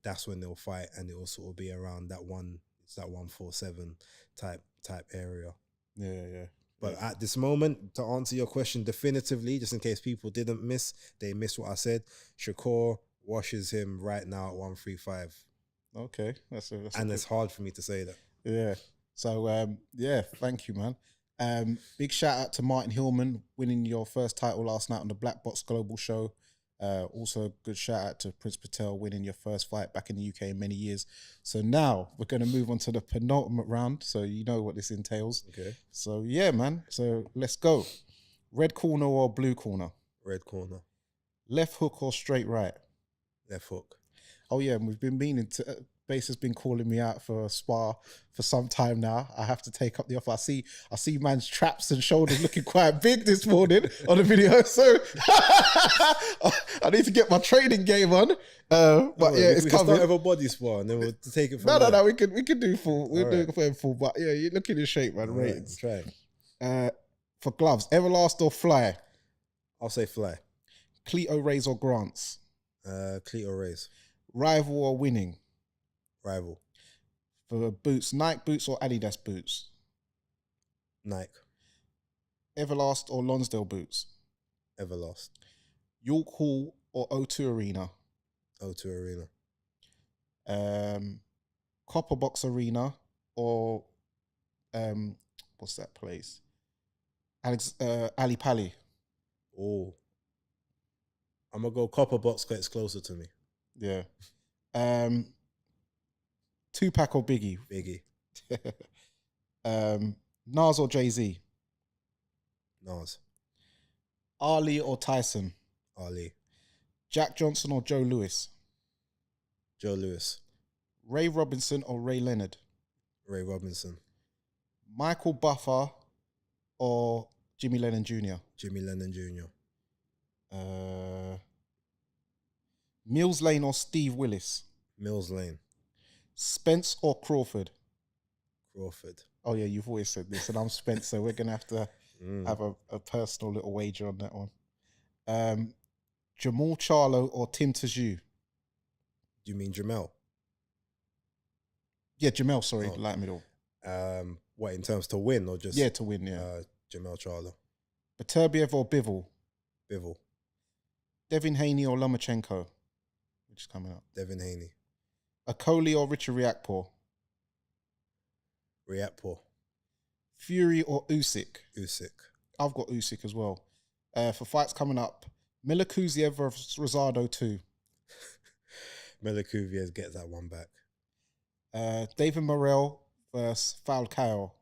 that's when they'll fight, and it will sort of be around that 147 type area. Yeah. But at this moment, to answer your question definitively, just in case people didn't miss what I said, Shakur washes him right now at 135. Okay. It's hard for me to say that. Yeah. So, thank you, man. Big shout out to Martin Hillman winning your first title last night on the Black Box Global Show. Also, good shout out to Prince Patel winning your first fight back in the UK in many years. So now we're going to move on to the penultimate round. So you know what this entails. Okay. So yeah, man. So let's go. Red corner or blue corner? Red corner. Left hook or straight right? Left hook. Oh yeah, and we've been meaning to. Base has been calling me out for a spar for some time now. I have to take up the offer. I see man's traps and shoulders looking quite big this morning on the video. So I need to get my training game on. It's we coming. can start with a body spar and then we'll take it from there. No. We can do full. We'll do it full. But yeah, you're looking in shape, man. Ratings. Try. For gloves, Everlast or Fly? I'll say Fly. Cleto Rays or Grants? Cleto Rays. Rival or Winning? Rival. For boots, Nike boots or Adidas boots? Nike. Everlast or Lonsdale boots? Everlast. York Hall or O2 Arena? O2 Arena. Copper Box Arena or what's that place? Ali Pali. Oh. I'm gonna go Copper Box because it's closer to me. Yeah. Tupac or Biggie? Biggie. Nas or Jay-Z? Nas. Ali or Tyson? Ali. Jack Johnson or Joe Lewis? Joe Lewis. Ray Robinson or Ray Leonard? Ray Robinson. Michael Buffer or Jimmy Lennon Jr.? Jimmy Lennon Jr. Mills Lane or Steve Willis? Mills Lane. Spence or Crawford? Crawford. Oh yeah, you've always said this, and I'm Spence, so we're gonna have to have a personal little wager on that one. Jamal Charlo or Tim Tszyu? Do you mean Jamel? Yeah, Jamel, sorry, light middle. What, in terms to win or just? Yeah, to win, yeah. Jamel Charlo. Beterbiev or Bivol? Bivol. Devin Haney or Lomachenko? Which is coming up. Devin Haney. Akoli or Richard Riakporhe? Riakporhe. Fury or Usyk? Usyk. I've got Usyk as well. For fights coming up, Miller Kuziev versus Rosado 2. Miller Kuziev gets that one back. David Morrell versus Falcao.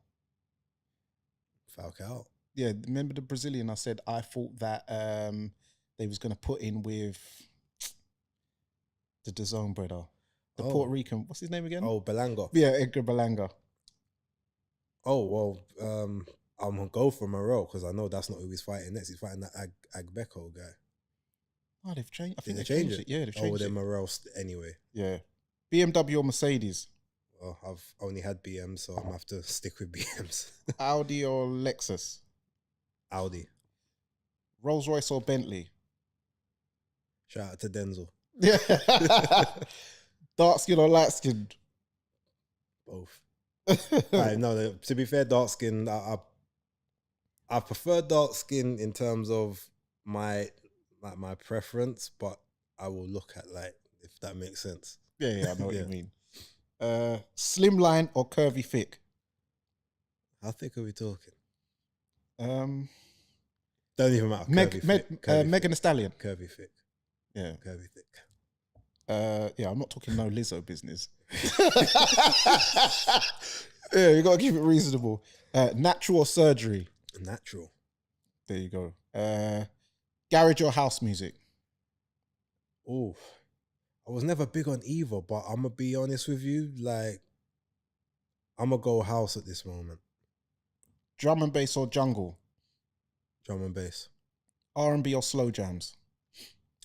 Falcao? Yeah, remember the Brazilian I said I thought that they was going to put in with the DAZN brother. The Puerto Rican, what's his name again? Oh, Belanga. Yeah, Edgar Belanga. Oh, well, I'm going to go for Morrell because I know that's not who he's fighting next. He's fighting that Agbeko guy. Oh, they've changed. I think Did they've they change changed it? it. Yeah, they've changed then it. Morrell anyway. Yeah. BMW or Mercedes? Well, I've only had BMs, so I'm going to have to stick with BMs. Audi or Lexus? Audi. Rolls Royce or Bentley? Shout out to Denzel. Yeah. Dark skin or light skin? Both. Right, no, to be fair, dark skin, I prefer dark skin in terms of my preference, but I will look at if that makes sense. Yeah, I know what you mean. Slimline or curvy thick? How thick are we talking? Don't even matter. Megan Thee Stallion. Curvy thick. Yeah. Curvy thick. Yeah, I'm not talking no Lizzo business. Yeah, you got to keep it reasonable. Natural or surgery? Natural. There you go. Garage or house music? Oh, I was never big on either, but I'm gonna be honest with you, like I'm gonna go house at this moment. Drum and bass or jungle? Drum and bass. R&B or slow jams?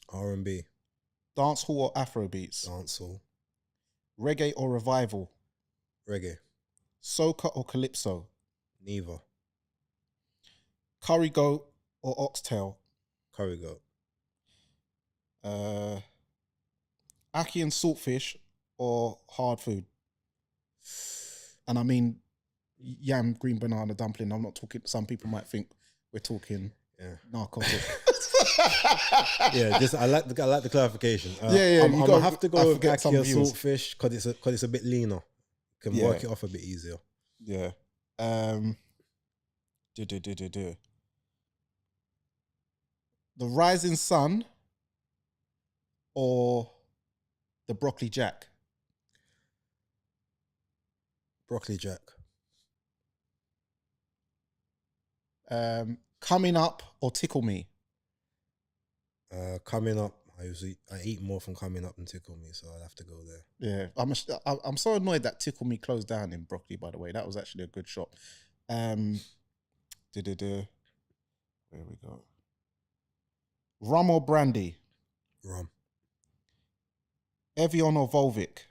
R&B. Dancehall or Afro beats? Dancehall. Reggae or revival? Reggae. Soca or calypso? Neither. Curry goat or oxtail? Curry goat. Ackee and saltfish or hard food? And I mean yam, green banana, dumpling. I'm not talking, some people might think we're talking narcotic. Yeah, just I like the clarification. I'm gonna have to go with ackee and viewers. saltfish because it's a bit leaner. Can work it off a bit easier. Yeah. The Rising Sun or the Broccoli Jack? Broccoli Jack. Coming Up or Tickle Me? Coming Up. I eat more from Coming Up than Tickle Me, so I'd have to go there. Yeah, I'm so annoyed that Tickle Me closed down in Broccoli. By the way, that was actually a good shop. Where we go? Rum or brandy? Rum. Evian or Volvic?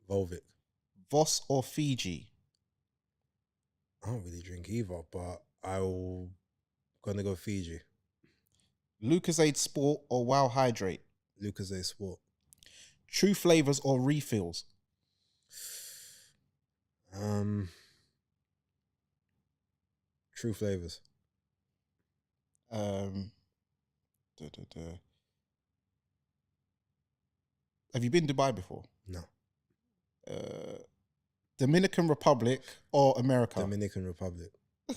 Volvic. Voss or Fiji? I don't really drink either, but I'm gonna go Fiji. Lucozade Sport or Wow Hydrate? Lucozade Sport. True Flavors or refills? True Flavors. Have you been to Dubai before? No. Dominican Republic or America? Dominican Republic.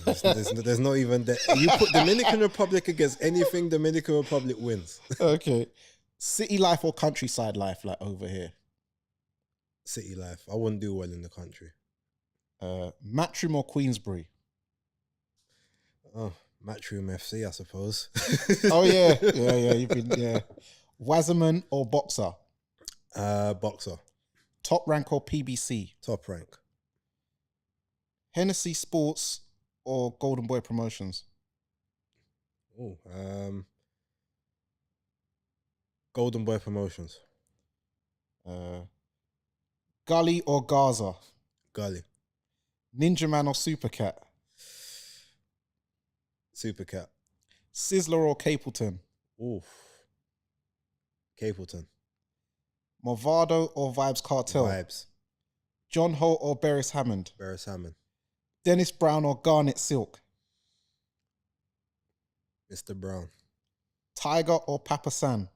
There's not even that. You put Dominican Republic against anything, Dominican Republic wins. Okay. City life or countryside life, like over here? City life. I wouldn't do well in the country. Matchroom or Queensbury? Oh, Matchroom FC, I suppose. Oh yeah. You've been Wasserman or Boxer? Boxer. Top Rank or PBC? Top Rank. Hennessy Sports or Golden Boy Promotions? Oh, Golden Boy Promotions. Gully or Gaza? Gully. Ninja Man or Supercat? Supercat. Sizzler or Capleton? Oof. Capleton. Movado or Vibes Cartel? Vibes. John Holt or Beres Hammond? Beres Hammond. Dennis Brown or Garnet Silk? Mr. Brown. Tiger or Papa San?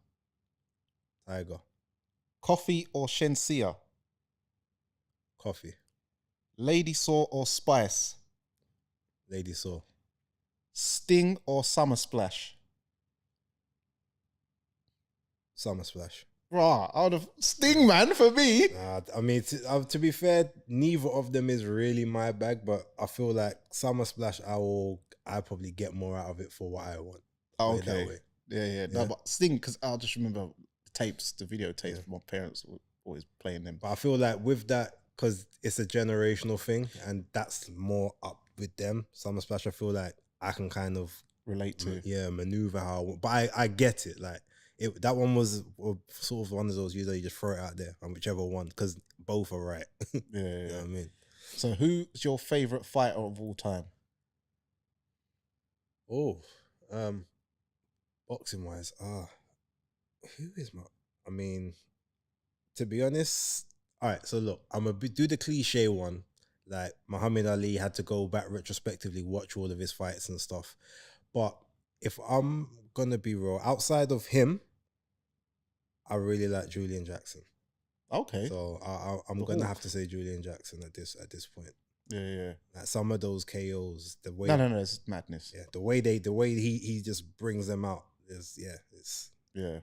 Tiger. Coffee or Shensia? Coffee. Lady Saw or Spice? Lady Saw. Sting or Summer Splash? Summer Splash. Rah, out of Sting, man, for me. I mean, to be fair, neither of them is really my bag, but I feel like Summer Splash, I probably get more out of it for what I want. Oh, okay. Yeah. No, but Sting, because I'll just remember the video tapes. My parents were always playing them. But I feel like with that, because it's a generational thing, and that's more up with them. Summer Splash, I feel like I can kind of relate to. Maneuver how I want. But I get it. Like, that one was sort of one of those you just throw it out there on whichever one, because both are right. Yeah. You know what I mean? So who's your favourite fighter of all time? Oh, boxing wise, who is I mean, to be honest, all right, so look, I'm going to do the cliche one. Like, Muhammad Ali had to go back retrospectively, watch all of his fights and stuff. But if I'm going to be real, outside of him, I really like Julian Jackson. Okay. So I'm going to have to say Julian Jackson at this point. Yeah. Like, some of those KOs, the way... No, it's madness. Yeah, the way he just brings them out is, it's... Yeah.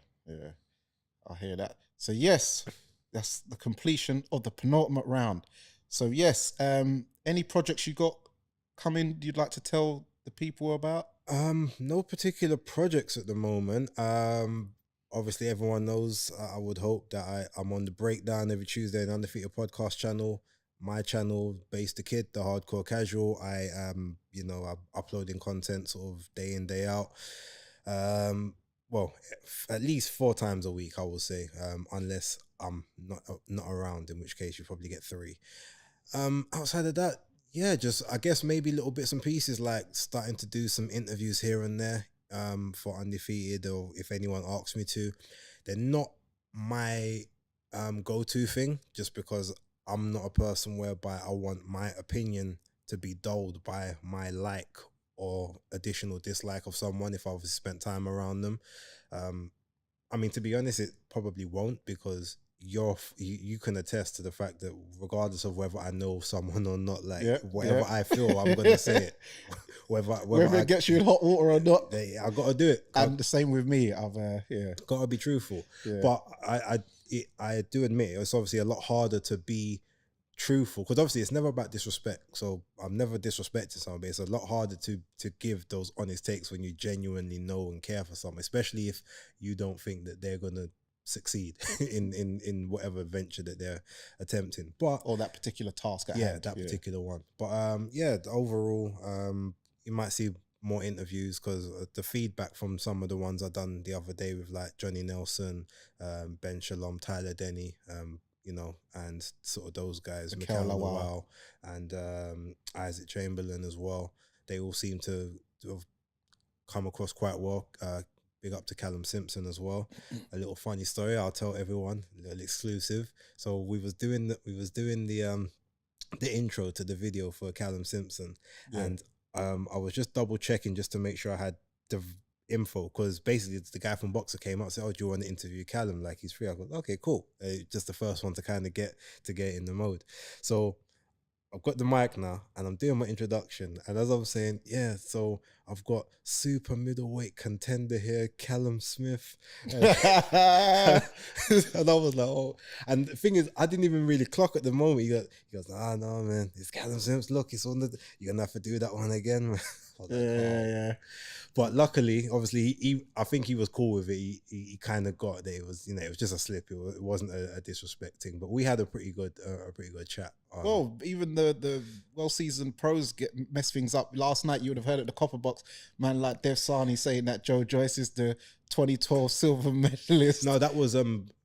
I hear that. So yes, that's the completion of the penultimate round. So yes, any projects you got coming you'd like to tell the people about? No particular projects at the moment. obviously everyone knows, I would hope that I'm on the breakdown every Tuesday on Undefeated Podcast channel. My channel, Basedakid, the Hardcore Casual. I'm uploading content sort of day in, day out. Well, at least 4 times a week, I will say, unless I'm not around, in which case you probably get 3. Outside of that, yeah, just I guess maybe little bits and pieces, like starting to do some interviews here and there for Undefeated, or if anyone asks me to. They're not my go-to thing, just because I'm not a person whereby I want my opinion to be dulled by my like or additional dislike of someone if I've spent time around them. I mean, to be honest, it probably won't, because you can attest to the fact that regardless of whether I know someone or not, like whatever I feel, I'm gonna say it. whether it gets you in hot water or not, I gotta do it. And the same with me. I've gotta be truthful. But I do admit it's obviously a lot harder to be truthful, because obviously it's never about disrespect. So I'm never disrespecting someone, but it's a lot harder to give those honest takes when you genuinely know and care for someone, especially if you don't think that they're gonna succeed in whatever venture that they're attempting, or that particular task particular one. But overall, you might see more interviews, because the feedback from some of the ones I done the other day with like Johnny Nelson, Ben Shalom, Tyler Denny, and sort of those guys, Mikel Lawal and Isaac Chamberlain as well, they all seem to have come across quite well. Big up to Callum Simpson as well. A little funny story I'll tell everyone, a little exclusive. So we was doing the intro to the video for Callum Simpson, and I was just double checking just to make sure I had the info, because basically the guy from Boxer came up and said, "Oh, do you want to interview Callum? Like, he's free." I go, "Okay, cool." Just the first one to kind of get in the mode. So I've got the mic now and I'm doing my introduction, and as I'm saying, so I've got super middleweight contender here, Callum Smith. And I was like, oh. And the thing is, I didn't even really clock at the moment. He goes, "Ah, no, man, it's Callum Smith. Look, it's on you're gonna have to do that one again, man." Yeah. But luckily, obviously, I think he was cool with it. He kind of got that it was, it was just a slip. It wasn't a disrespect thing. But we had a pretty good chat. Well, even the well-seasoned pros mess things up. Last night, you would have heard at the Copper Box, man like Dev Sani saying that Joe Joyce is the 2012 silver medalist. No, that was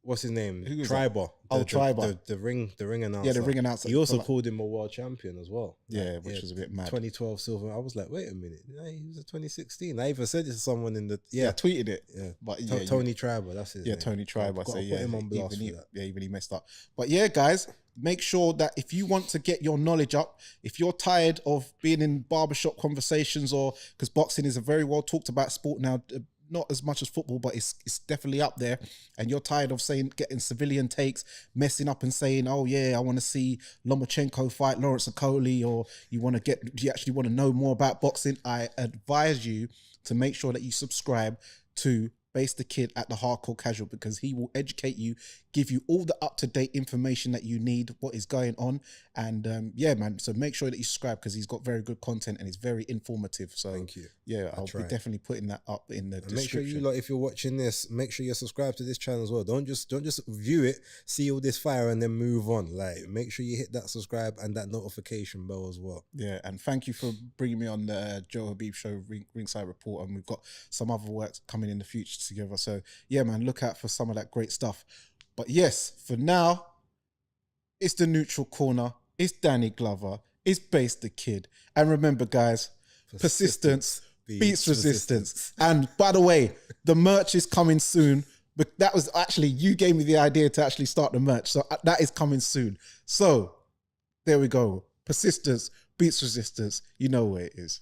what's his name? Triber. Triber. The ring announcer. Yeah, the ring announcer. He also called him a world champion as well. Yeah, which was a bit mad. 2012 silver. I was like, wait a minute, he was a 2016. I even said this to someone in the I tweeted it. Yeah, but Tony Triber. That's his name. Tony Triber. So put him on blast for that. Even he messed up. But yeah, guys, make sure that if you want to get your knowledge up, if you're tired of being in barbershop conversations, or because boxing is a very well talked about sport now, not as much as football, but it's definitely up there, and you're tired of getting civilian takes, messing up and saying, "Oh yeah, I want to see Lomachenko fight Lawrence Okoli," or you actually want to know more about boxing, I advise you to make sure that you subscribe to Basedakid at the Hardcore Casual, because he will educate you, give you all the up-to-date information that you need, what is going on. And yeah, man, so make sure that you subscribe, because he's got very good content and it's very informative. So thank you. Yeah, I'll be definitely putting that up in the description. Make sure you, if you're watching this, make sure you're subscribed to this channel as well. Don't just view it, see all this fire and then move on. Like, make sure you hit that subscribe and that notification bell as well. Yeah, and thank you for bringing me on the Joe Habib Show Ringside Report, and we've got some other work coming in the future together. So yeah, man, look out for some of that great stuff. But yes, for now, it's the Neutral Corner. It's Dani Glover. It's Basedakid. And remember, guys, persistence beats resistance. And by the way, the merch is coming soon. But that was actually, you gave me the idea to actually start the merch. So that is coming soon. So there we go. Persistence beats resistance. You know where it is.